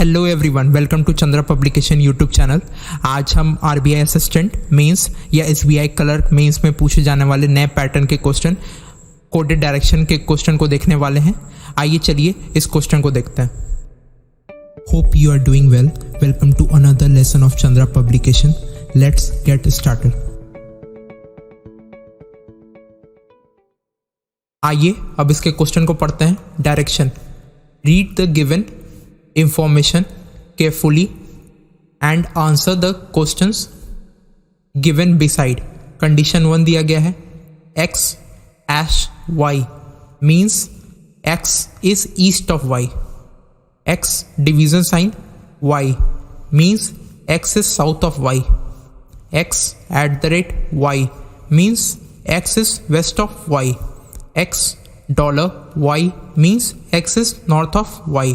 Hello everyone, welcome to Chandra publication YouTube channel. आज हम RBI assistant mains या SBI clerk mains में पूछे जाने वाले नए पैटर्न के क्वेश्चन, कोडेड डायरेक्शन के क्वेश्चन को देखने वाले हैं। आइए चलिए इस क्वेश्चन को देखते हैं। Hope you are doing well. Welcome to another lesson of Chandra publication. Let's get started. आइए अब इसके क्वेश्चन को पढ़ते हैं। Direction. Read the given information carefully and answer the questions given beside. Condition 1 दिया गया है x dash y means x is east of y. x division sign y means x is south of y. x @ y means x is west of y. x $y means x is north of y.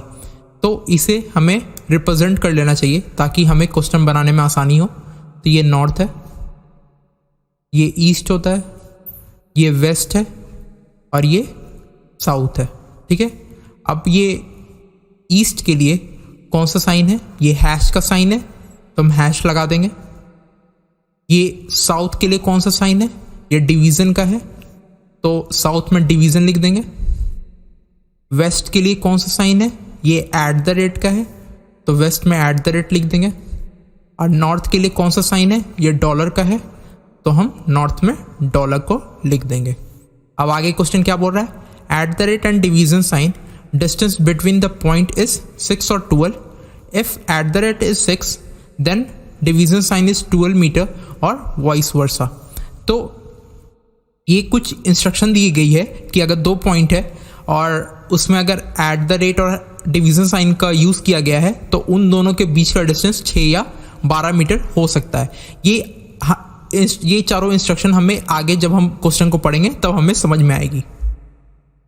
तो इसे हमें represent कर लेना चाहिए ताकि हमें question बनाने में आसानी हो। तो ये नॉर्थ है, ये ईस्ट होता है, ये वेस्ट है और ये साउथ है। ठीक है, अब ये ईस्ट के लिए कौन सा साइन है? ये हैश का साइन है, तो हम हैश लगा देंगे। ये साउथ के लिए कौन सा साइन है? ये डिवीजन का है, तो साउथ में डिवीजन लिख देंगे। वेस्ट के लिए कौन सा साइन है? ये @ का है, तो वेस्ट में @ लिख देंगे। और नॉर्थ के लिए कौन सा साइन है? ये डॉलर का है, तो हम नॉर्थ में डॉलर को लिख देंगे। अब आगे क्वेश्चन क्या बोल रहा है? @ And division sign, distance between the point is 6 और 12। If @ is 6 then division sign is 12 metre और वाइस वर्सा। तो ये कुछ इंस्ट्रक्शन दी गई है कि अगर दो पॉइंट है और उसमें अगर @ और डिवीजन साइन का यूज़ किया गया है तो उन दोनों के बीच का डिस्टेंस 6 या 12 मीटर हो सकता है। ये चारों इंस्ट्रक्शन हमें आगे जब हम क्वेश्चन को पढ़ेंगे तब हमें समझ में आएगी।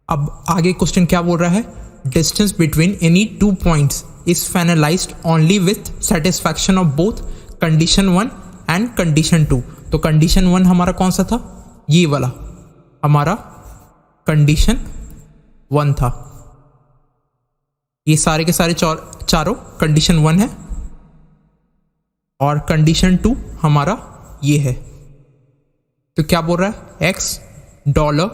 अब आगे क्वेश्चन क्या बोल रहा है? Distance between any two points is finalised only with satisfaction of both condition 1 and condition 2। तो कंडीशन 1 हमारा कौन सा था? ये वाला हमारा कंडीशन 1 था। ये सारे के सारे चारों कंडीशन 1 है और कंडीशन 2 हमारा ये है। तो क्या बोल रहा है? x $,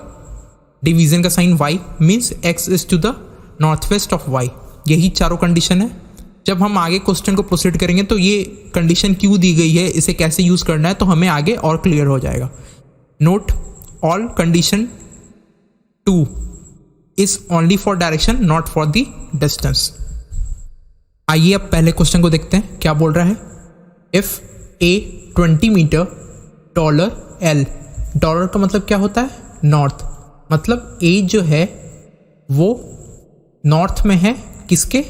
डिवीजन का sign y means x is to the north west of y। यही चारों कंडीशन है। जब हम आगे क्वेश्चन को प्रोसीड करेंगे तो ये कंडीशन क्यों दी गई है, इसे कैसे यूज करना है, तो हमें आगे और क्लियर हो जाएगा। Note all condition 2 is only for direction not for the distance। आइए अब पहले क्वेश्चन को देखते हैं क्या बोल रहा है। If a 20 metre $L, dollar का मतलब क्या होता है? नॉर्थ। मतलब a जो है वो नॉर्थ में है किसके?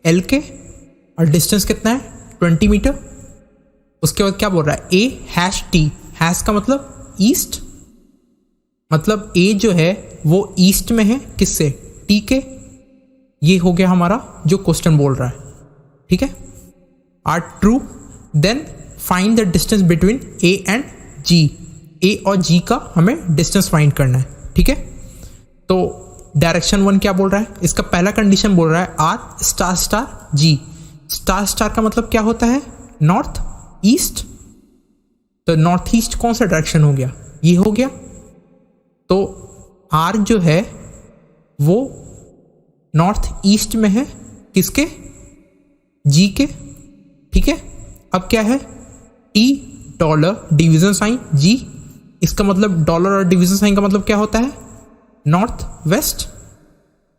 L के। और डिस्टेंस कितना है? 20 मीटर। उसके बाद क्या बोल रहा है? a #t, हैश का मतलब ईस्ट। मतलब a जो है वो ईस्ट में है किससे? टी के। ये हो गया हमारा जो क्वेश्चन बोल रहा है। ठीक है, are true then find the distance between A and G. A और जी का हमें डिस्टेंस फाइंड करना है। ठीक है, तो डायरेक्शन 1 क्या बोल रहा है? इसका पहला कंडीशन बोल रहा है R **G। स्टार का मतलब क्या होता है? North east. तो नॉर्थ ईस्ट कौन सा डायरेक्शन हो गया? ये हो गया। तो R जो है वो नॉर्थ ईस्ट में है किसके? G के। ठीक है, अब क्या है? T $, division sign G। इसका मतलब डॉलर और डिवीजन साइन का मतलब क्या होता है? North west.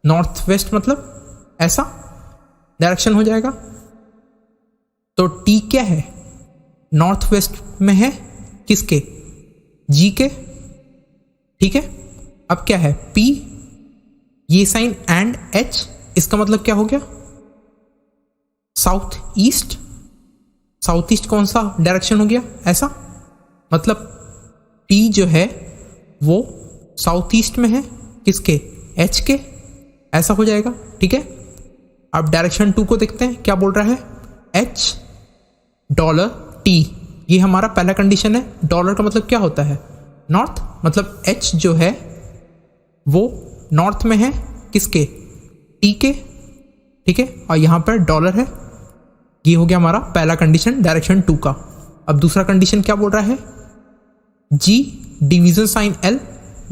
नॉर्थ वेस्ट मतलब ऐसा डायरेक्शन हो जाएगा। तो T क्या है? नॉर्थ वेस्ट में है किसके? G के। ठीक है, अब क्या है? P, ये साइन एंड H, इसका मतलब क्या हो गया? South east. साउथ ईस्ट कौन सा डायरेक्शन हो गया? ऐसा मतलब P जो है वो साउथ ईस्ट में है किसके? H के। ऐसा हो जाएगा। ठीक है, अब डायरेक्शन 2 को देखते हैं क्या बोल रहा है? H $T, ये हमारा पहला कंडीशन है। डॉलर का मतलब क्या होता है? नॉर्थ। मतलब H जो है वो नॉर्थ में है किसके? टी के। ठीक है, और यहाँ पर डॉलर है। ये हो गया हमारा पहला कंडीशन डायरेक्शन 2 का। अब दूसरा कंडीशन क्या बोल रहा है, जी डिवीजन साइन एल,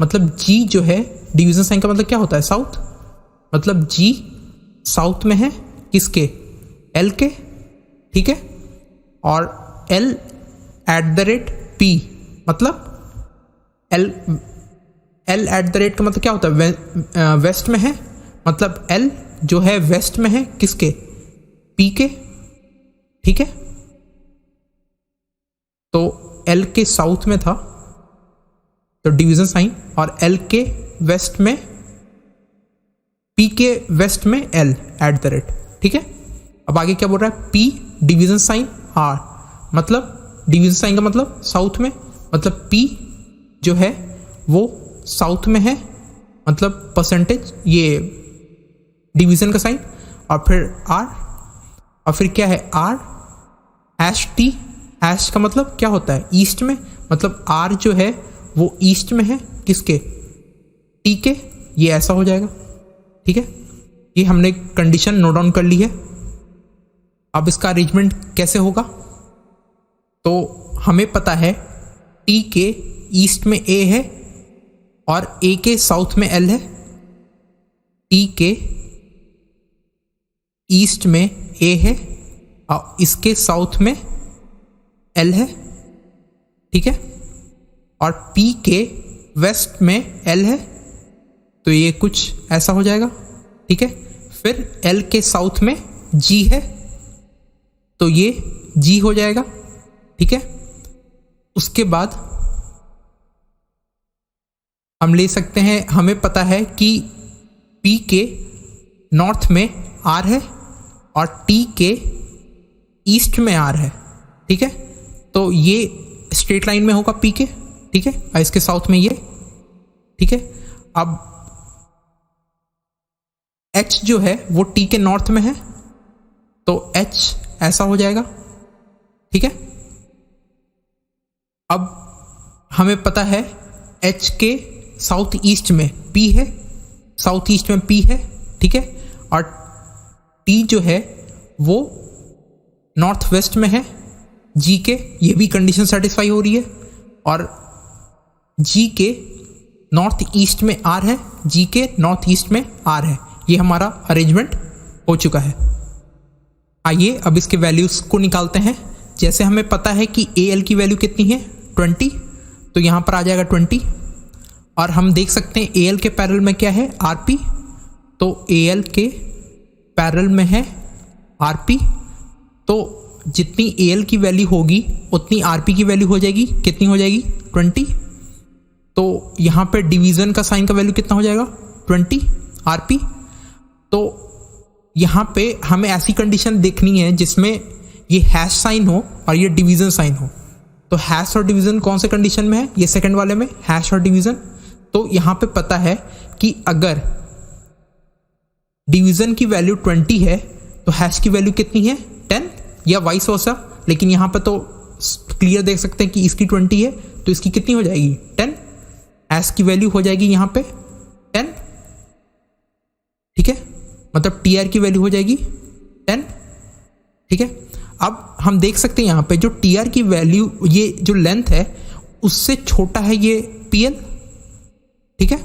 मतलब जी जो है डिवीजन साइन का मतलब क्या होता है, साउथ, मतलब जी साउथ में है किसके, एल के, ठीक है, और L eight the rate P, मतलब एल एट द रेट का मतलब क्या होता है, वेस्ट में है, मतलब एल जो है वेस्ट में है किसके, पी के, ठीक है। तो एल के साउथ में था तो डिवीजन साइन, और एल के वेस्ट में, पी के वेस्ट में एल एट द रेट, ठीक है। अब आगे क्या बोल रहा है, पी डिवीजन साइन आर, मतलब डिवीजन साइन का मतलब साउथ में, मतलब पी जो है वो साउथ में है, मतलब परसेंटेज ये डिवीजन का साइन, और फिर आर, और फिर क्या है आर हैश टी, हैश का मतलब क्या होता है, ईस्ट में, मतलब आर जो है वो ईस्ट में है किसके, टी के, ये ऐसा हो जाएगा, ठीक है। ये हमने कंडीशन नोट डाउन कर ली है। अब इसका अरेंजमेंट कैसे होगा, तो हमें पता है टी के ईस्ट में ए है और ए के साउथ में एल है, टी के ईस्ट में ए है और इसके साउथ में एल है, ठीक है, और पी के वेस्ट में एल है, तो ये कुछ ऐसा हो जाएगा, ठीक है। फिर एल के साउथ में जी है तो ये जी हो जाएगा, ठीक है। उसके बाद हम ले सकते हैं, हमें पता है कि पी के नॉर्थ में आर है और टी के ईस्ट में आर है, ठीक है। तो ये स्ट्रेट लाइन में होगा पी के, ठीक है, और इसके साउथ में ये, ठीक है। अब एच जो है वो टी के नॉर्थ में है तो एच ऐसा हो जाएगा, ठीक है। अब हमें पता है एच के साउथ ईस्ट में पी है, साउथ ईस्ट में पी है, ठीक है, और टी जो है वो नॉर्थ वेस्ट में है जी के, ये भी कंडीशन सेटिस्फाई हो रही है, और जी के नॉर्थ ईस्ट में आर है, जी के नॉर्थ ईस्ट में आर है। ये हमारा अरेंजमेंट हो चुका है। आइए अब इसके वैल्यूज को निकालते हैं। जैसे हमें पता है कि ए एल की वैल्यू कितनी है 20, तो यहाँ पर आ जाएगा 20, और हम देख सकते हैं ए एल के पैरेलल में क्या है आर पी, तो ए एल के पैरेलल में है आर पी, तो जितनी ए एल की वैल्यू होगी उतनी आर पी की वैल्यू हो जाएगी, कितनी हो जाएगी 20। तो यहाँ पे डिवीजन का साइन का वैल्यू कितना हो जाएगा 20 आर पी। तो यहाँ पे हमें ऐसी कंडीशन देखनी है जिसमें ये हैश साइन हो और ये डिवीजन साइन हो। तो हैश और डिवीजन कौन से कंडीशन में है, ये सेकंड वाले में हैश और डिवीजन। तो यहाँ पे पता है कि अगर डिवीजन की वैल्यू 20 है तो हैश की वैल्यू कितनी है 10, या वाइस वर्सा, लेकिन यहाँ पे तो क्लियर देख सकते हैं कि इसकी 20 है तो इसकी कितनी हो जाएगी 10, हैश की वैल्यू हो जाएगी यहाँ पे 10, ठीक है, मतलब टी आर की वैल्यू हो जाएगी 10, ठीक है। अब हम देख सकते हैं यहाँ पे जो टी आर की वैल्यू, ये जो लेंथ है उससे छोटा है ये पी एल, ठीक है।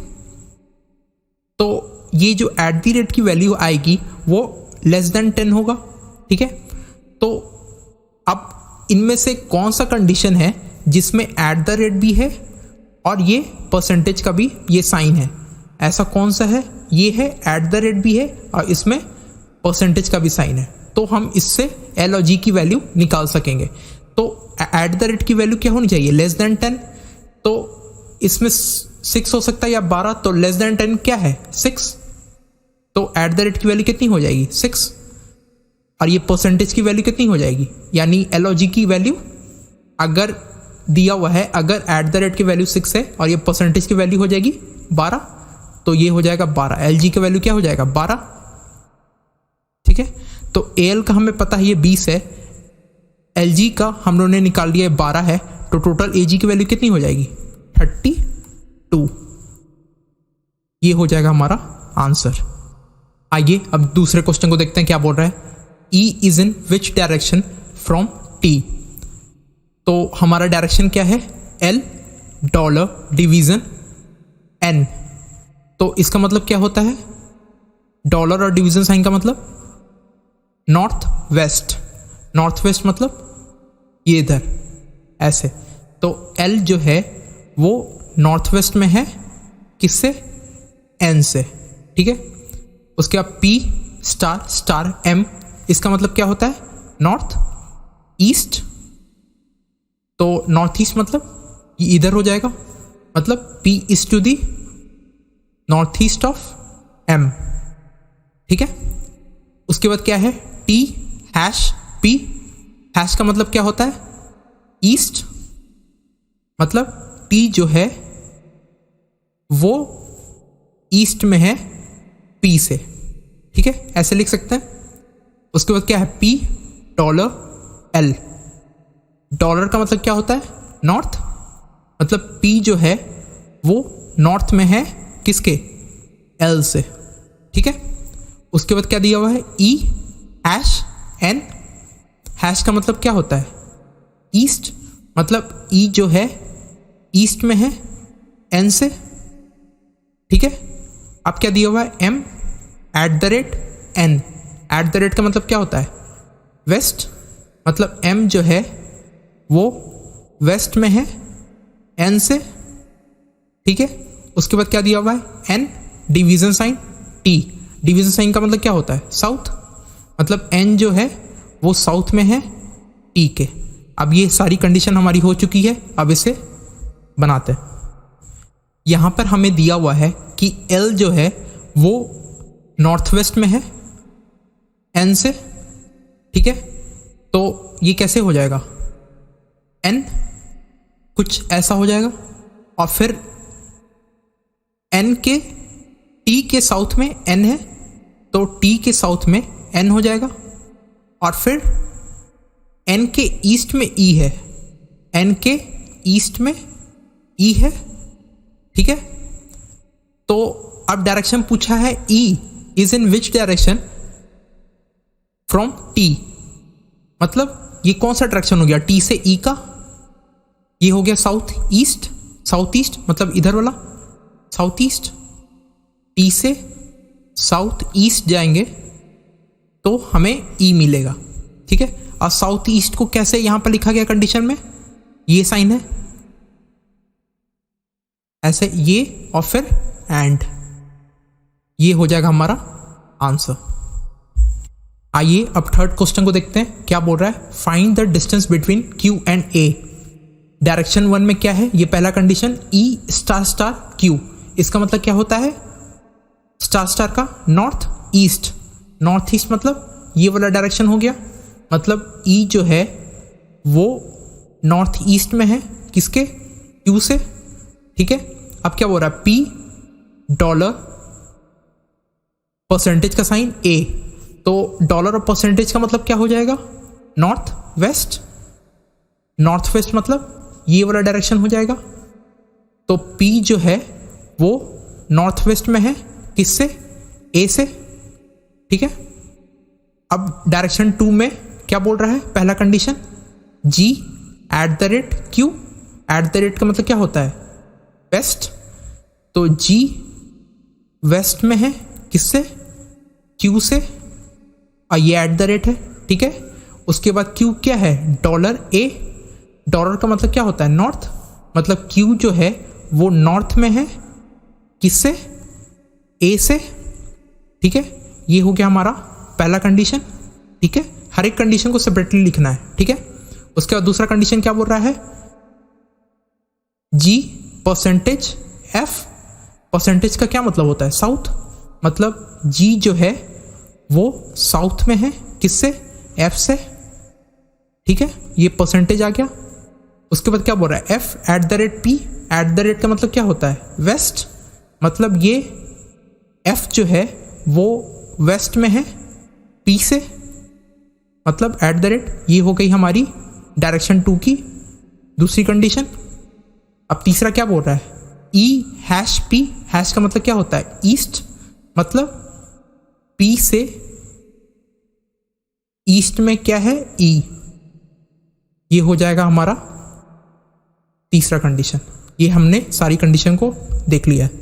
तो ये जो एट द रेट की वैल्यू आएगी वो लेस देन 10 होगा, ठीक है। तो अब इनमें से कौन सा कंडीशन है जिसमें एट द रेट भी है और ये परसेंटेज का भी ये साइन है, ऐसा कौन सा है, ये है एट द रेट भी है और इसमें परसेंटेज का भी साइन है। तो हम इससे एल और जी की वैल्यू निकाल सकेंगे। तो एट द रेट की वैल्यू क्या होनी चाहिए लेस देन 10, तो इसमें 6 हो सकता है या 12, तो लेस देन 10 क्या है 6, तो एट द रेट की वैल्यू कितनी हो जाएगी 6, और ये परसेंटेज की वैल्यू कितनी हो जाएगी, यानी एल और जी की वैल्यू अगर दिया हुआ है, अगर एट द रेट की वैल्यू 6 है और ये परसेंटेज की वैल्यू हो जाएगी 12, तो ये हो जाएगा 12, एल जी की वैल्यू क्या हो जाएगा 12, ठीक है। तो ए एल का हमें पता है ये 20 है, एल जी का हम लोगों ने निकाल लिया है 12 है, तो टोटल ए जी की वैल्यू कितनी हो जाएगी 32, ये हो जाएगा हमारा आंसर। आइए अब दूसरे क्वेश्चन को देखते हैं क्या बोल रहा है। E is in which direction from T. तो हमारा डायरेक्शन क्या है, एल डॉलर डिवीजन एन। तो इसका मतलब क्या होता है, डॉलर और डिवीजन साइन का मतलब नॉर्थ वेस्ट। नॉर्थ वेस्ट मतलब ये इधर ऐसे। तो एल जो है वो नॉर्थ वेस्ट में है, किससे, एन से, ठीक है। उसके बाद पी स्टार स्टार एम, इसका मतलब क्या होता है, नॉर्थ ईस्ट। तो नॉर्थ ईस्ट मतलब ये इधर हो जाएगा, मतलब P is to the north east of M, ठीक है। उसके बाद क्या है, टी हैश पी। हैश का मतलब क्या होता है, ईस्ट, मतलब टी जो है वो ईस्ट में है पी से, ठीक है, ऐसे लिख सकते हैं। उसके बाद क्या है, पी डॉलर एल। डॉलर का मतलब क्या होता है, नॉर्थ, मतलब पी जो है वो नॉर्थ में है, किसके, एल से, ठीक है। उसके बाद क्या दिया हुआ है, ई हैश एन। हैश का मतलब क्या होता है, ईस्ट, मतलब ई जो है ईस्ट में है एन से, ठीक है। अब क्या दिया हुआ है, M at the rate N. At the rate का मतलब क्या होता है, वेस्ट, मतलब एम जो है वो वेस्ट में है एन से, ठीक है। उसके बाद क्या दिया हुआ है, N division sign T. Division sign का मतलब क्या होता है, साउथ, मतलब एन जो है वो साउथ में है टी के। अब ये सारी कंडीशन हमारी हो चुकी है, अब इसे बनाते हैं। यहां पर हमें दिया हुआ है कि एल जो है वो नॉर्थ वेस्ट में है एन से, ठीक है। तो ये कैसे हो जाएगा, एन कुछ ऐसा हो जाएगा, और फिर एन के टी के साउथ में एन है, तो टी के साउथ में एन हो जाएगा, और फिर एन के ईस्ट में ई है, एन के ईस्ट में ई है, ठीक है। तो अब डायरेक्शन पूछा है, E is in which direction from T, मतलब ये कौन सा डायरेक्शन हो गया, टी से ई का, ये हो गया साउथ ईस्ट। साउथ ईस्ट मतलब इधर वाला साउथ ईस्ट। टी से साउथ ईस्ट जाएंगे तो हमें ई मिलेगा, ठीक है। और साउथ ईस्ट को कैसे यहां पर लिखा गया कंडीशन में, ये साइन है ऐसे, ये और फिर एंड, ये हो जाएगा हमारा आंसर। आइए अब थर्ड क्वेश्चन को देखते हैं क्या बोल रहा है, find the distance between Q and A. Direction one में क्या है, ये पहला कंडीशन, ई स्टार स्टार क्यू। इसका मतलब क्या होता है, स्टार स्टार का नॉर्थ ईस्ट। नॉर्थ ईस्ट मतलब ये वाला डायरेक्शन हो गया, मतलब ई जो है वो नॉर्थ ईस्ट में है, किसके, क्यू से, ठीक है। अब क्या बोल रहा है, पी डॉलर परसेंटेज का साइन ए। तो डॉलर और परसेंटेज का मतलब क्या हो जाएगा, नॉर्थ वेस्ट। नॉर्थ वेस्ट मतलब ये वाला डायरेक्शन हो जाएगा। तो पी जो है वो नॉर्थ वेस्ट में है, किससे, ए से, ठीक है। अब डायरेक्शन टू में क्या बोल रहा है, पहला condition, G at the rate Q. At the rate का मतलब क्या होता है, वेस्ट। तो जी वेस्ट में है, किससे, क्यू से, और ये एट द रेट है, ठीक है। उसके बाद क्यू क्या है, डॉलर ए। डॉलर का मतलब क्या होता है, नॉर्थ, मतलब क्यू जो है वो नॉर्थ में है, किससे, ए से, ठीक है। ये हो गया हमारा पहला कंडीशन, ठीक है। हर एक कंडीशन को सेपरेटली लिखना है, ठीक है। उसके बाद दूसरा कंडीशन क्या बोल रहा है, जी परसेंटेज एफ। परसेंटेज का क्या मतलब होता है, साउथ, मतलब जी जो है वो साउथ में है, किससे, एफ से, ठीक है। ये परसेंटेज आ गया। उसके बाद क्या बोल रहा है, F eight the rate P. Eight the rate का मतलब क्या होता है, वेस्ट, मतलब ये एफ जो है वो वेस्ट में है, पी से, मतलब एट द रेट। ये हो गई हमारी डायरेक्शन टू की दूसरी कंडीशन। अब तीसरा क्या बोल रहा है, ई हैश पी। हैश का मतलब क्या होता है, ईस्ट, मतलब P से ईस्ट में क्या है, E। ये हो जाएगा हमारा तीसरा कंडीशन। ये हमने सारी कंडीशन को देख लिया है।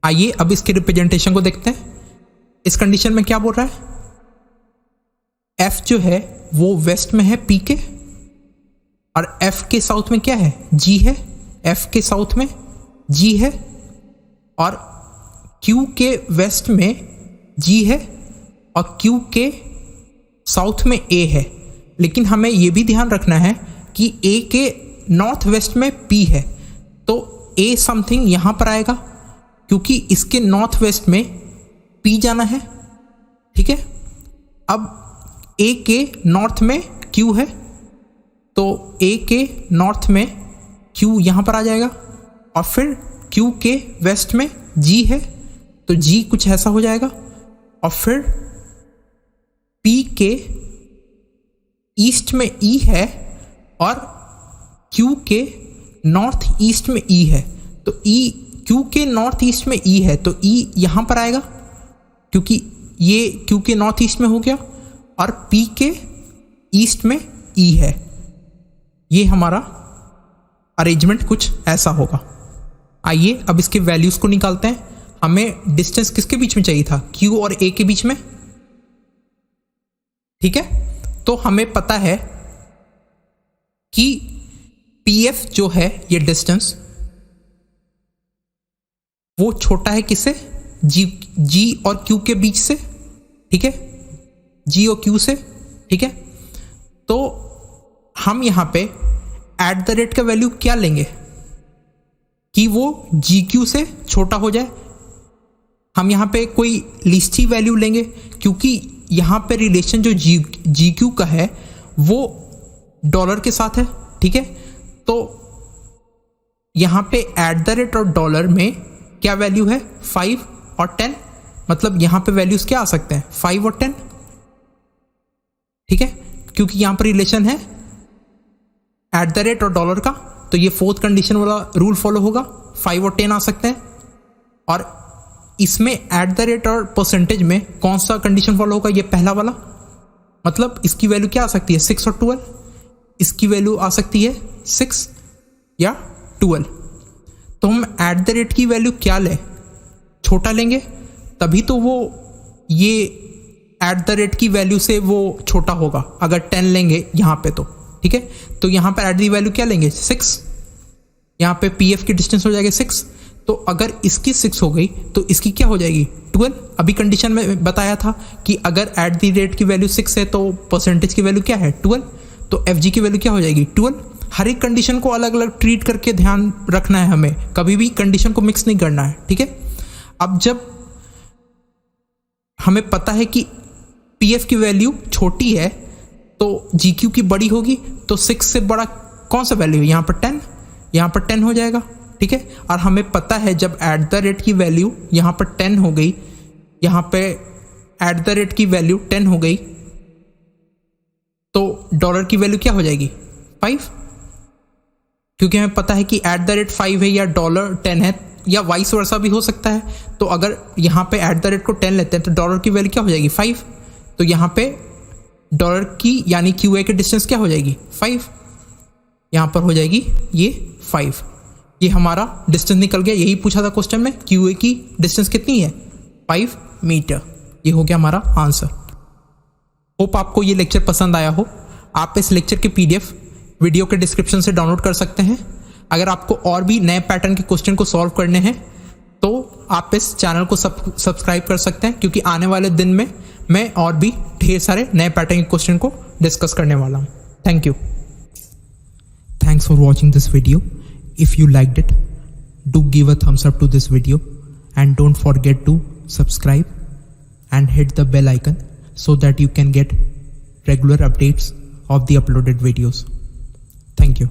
आइए अब इसके रिप्रेजेंटेशन को देखते हैं। इस कंडीशन में क्या बोल रहा है, F जो है वो वेस्ट में है P के, और F के साउथ में क्या है, G है। F के साउथ में G है, और Q के वेस्ट में G है, और Q के साउथ में A है। लेकिन हमें यह भी ध्यान रखना है कि A के नॉर्थ वेस्ट में P है, तो A समथिंग यहां पर आएगा क्योंकि इसके नॉर्थ वेस्ट में P जाना है। ठीक है, अब A के नॉर्थ में Q है, तो A के नॉर्थ में Q यहां पर आ जाएगा, और फिर Q के वेस्ट में G है, तो G कुछ ऐसा हो जाएगा, और फिर P के ईस्ट में E है, और Q के नॉर्थ ईस्ट में E है, तो Q के नॉर्थ ईस्ट में E है, तो E यहां पर आएगा क्योंकि ये Q के नॉर्थ ईस्ट में हो गया, और P के ईस्ट में E है। ये हमारा अरेंजमेंट कुछ ऐसा होगा। आइए अब इसके वैल्यूज को निकालते हैं। हमें डिस्टेंस किसके बीच में चाहिए था, Q और A के बीच में। ठीक है, तो हमें पता है कि PF जो है ये डिस्टेंस वो छोटा है किससे, G और Q के बीच से। ठीक है, G और Q से। ठीक है, तो हम यहां पे एट द रेट का वैल्यू क्या लेंगे कि वो GQ से छोटा हो जाए। हम यहां पे कोई लीस्ट ही वैल्यू लेंगे क्योंकि यहां पे रिलेशन जो GQ का है वो डॉलर के साथ है। ठीक है, तो यहां पे एट द रेट और डॉलर में क्या वैल्यू है, 5 और 10, मतलब यहां पे वैल्यूज क्या आ सकते हैं, 5 और 10। ठीक है, क्योंकि यहां पर रिलेशन है एट द रेट और डॉलर का, तो ये फोर्थ कंडीशन वाला रूल फॉलो होगा, 5 और 10 आ सकते हैं। और इसमें एट द रेट और परसेंटेज में कौन सा कंडीशन फॉलो होगा, ये पहला वाला, मतलब इसकी वैल्यू क्या आ सकती है, 6 और 12। इसकी वैल्यू आ सकती है 6 या 12। तो हम एट द रेट की वैल्यू क्या लें, छोटा लेंगे, तभी तो वो ये एट द रेट की वैल्यू से वो छोटा होगा। अगर 10 लेंगे यहाँ पे तो ठीक है, तो यहाँ पर एट दी वैल्यू क्या लेंगे, 6। यहाँ पे PF की डिस्टेंस हो जाएगी 6, तो अगर इसकी 6 हो गई तो इसकी क्या हो जाएगी, 12। अभी कंडीशन में बताया था कि अगर एट दी रेट की वैल्यू 6 है तो परसेंटेज की वैल्यू क्या है, 12, तो FG की वैल्यू क्या हो जाएगी, 12। हर एक कंडीशन को अलग अलग ट्रीट करके ध्यान रखना है, हमें कभी भी कंडीशन को मिक्स नहीं करना है। ठीक है, अब जब हमें पता है कि PF की वैल्यू छोटी है तो GQ की बड़ी होगी, तो 6 से बड़ा कौन सा वैल्यू है, यहाँ पर 10, यहाँ पर 10 हो जाएगा। ठीक है, और हमें पता है जब एट द रेट की वैल्यू यहाँ पर 10 हो गई, यहाँ पे एट द रेट की वैल्यू 10 हो गई, तो डॉलर की वैल्यू क्या हो जाएगी, 5, क्योंकि हमें पता है कि एट द रेट 5 है या डॉलर 10 है, या वाइस वर्सा भी हो सकता है। तो अगर यहाँ पे एट द रेट को 10 लेते हैं तो डॉलर की वैल्यू क्या हो जाएगी, 5, तो यहाँ पे डॉलर की यानी QA की डिस्टेंस क्या हो जाएगी, 5, यहाँ पर हो जाएगी ये 5। ये हमारा डिस्टेंस निकल गया, यही पूछा था क्वेश्चन में, QA की डिस्टेंस कितनी है, 5 मीटर। ये हो गया हमारा आंसर। होप आपको ये लेक्चर पसंद आया हो। आप इस लेक्चर के PDF वीडियो के डिस्क्रिप्शन से डाउनलोड कर सकते हैं। अगर आपको और भी नए पैटर्न के क्वेश्चन को सॉल्व करने हैं तो आप इस चैनल को सब्सक्राइब कर सकते हैं, क्योंकि आने वाले दिन में मैं और भी ढेर सारे नए पैटर्न के क्वेश्चन को डिस्कस करने वाला हूँ। Thank you. Thanks for watching this video. If you liked it, do give a thumbs up to this video and don't forget to subscribe and hit the bell icon so that you can get regular updates of the uploaded videos. Thank you.